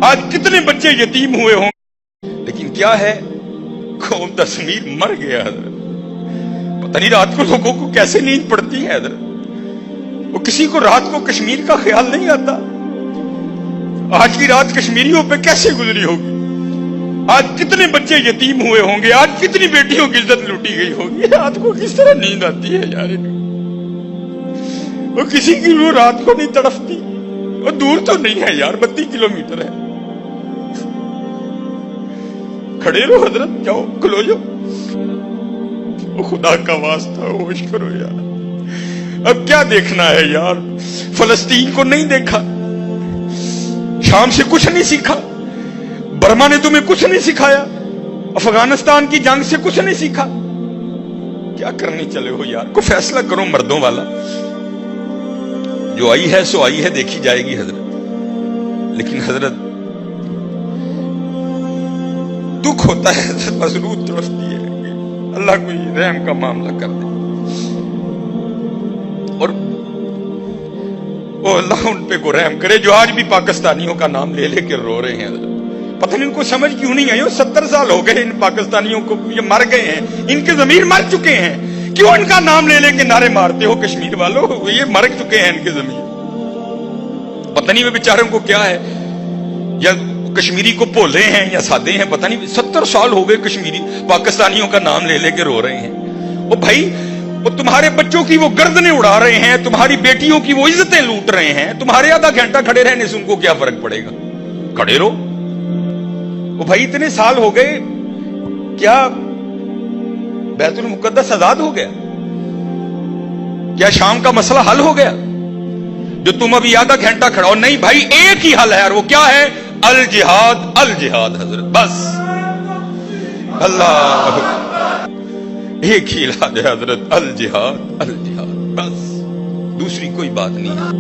आज कितने बच्चे यतीम हुए होंगे, लेकिन क्या है, कौम कश्मीर मर गया हजरत। पता नहीं रात को लोगों को कैसे नींद पड़ती है हजरत, वो किसी को रात को कश्मीर का ख्याल नहीं आता। आज की रात कश्मीरियों पे कैसे गुजरी होगी, आज कितने बच्चे यतीम हुए होंगे, आज कितनी बेटियों की इज्जत लूटी गई होगी। रात को किस तरह नींद आती है यार, वो किसी की वो रात को नहीं तड़पती। वो दूर तो नहीं है यार, 32 किलोमीटर है। खड़े रहो हजरत, जाओ खलो जाओ, वो खुदा का वास्ता होश करो यार। अब क्या देखना है यार, फलस्तीन को नहीं देखा, शाम से कुछ नहीं सीखा, बर्मा ने तुम्हें कुछ नहीं सिखाया, अफगानिस्तान की जंग से कुछ नहीं सीखा। क्या करने चले हो यार, को फैसला करो मर्दों वाला। जो आई है सो आई है, देखी जाएगी हजरत। लेकिन हजरत दुख होता है, मजलूम तड़पती है, अल्लाह कोई रहम का मामला कर दे। और वो अल्लाह उन पे को रहम करे जो आज भी पाकिस्तानियों का नाम ले लेके रो रहे हैं। पता नहीं उनको समझ क्यों नहीं आई, 70 साल हो गए इन पाकिस्तानियों को, ये मर गए हैं, इनके जमीर मर चुके हैं। क्यों इनका नाम ले लेके नारे मारते हो कश्मीर वालों, ये मर चुके हैं इनके जमीर। पता नहीं वे बेचारों को क्या है, या कश्मीरी को भोले हैं या सादे हैं, पता नहीं। 70 साल हो गए कश्मीरी पाकिस्तानियों का नाम ले लेके रो रहे हैं। वो भाई, वो तुम्हारे बच्चों की वो गर्दनें उड़ा रहे हैं, तुम्हारी बेटियों की वो इज्जतें लूट रहे हैं, तुम्हारे आधा घंटा खड़े रहने से उनको क्या फर्क पड़ेगा, खड़े रहो। वो भाई इतने साल हो गए, क्या बैतुल मुकद्दस आजाद हो गया? क्या शाम का मसला हल हो गया जो तुम अभी आधा घंटा खड़ा हो? नहीं भाई, एक ही हल है यार, वो क्या है? अल जिहाद, अल जिहाद हजरत, बस अल्लाह, एक ही इलाज है हजरत, अल जिहाद, अल जिहाद, बस दूसरी कोई बात नहीं है।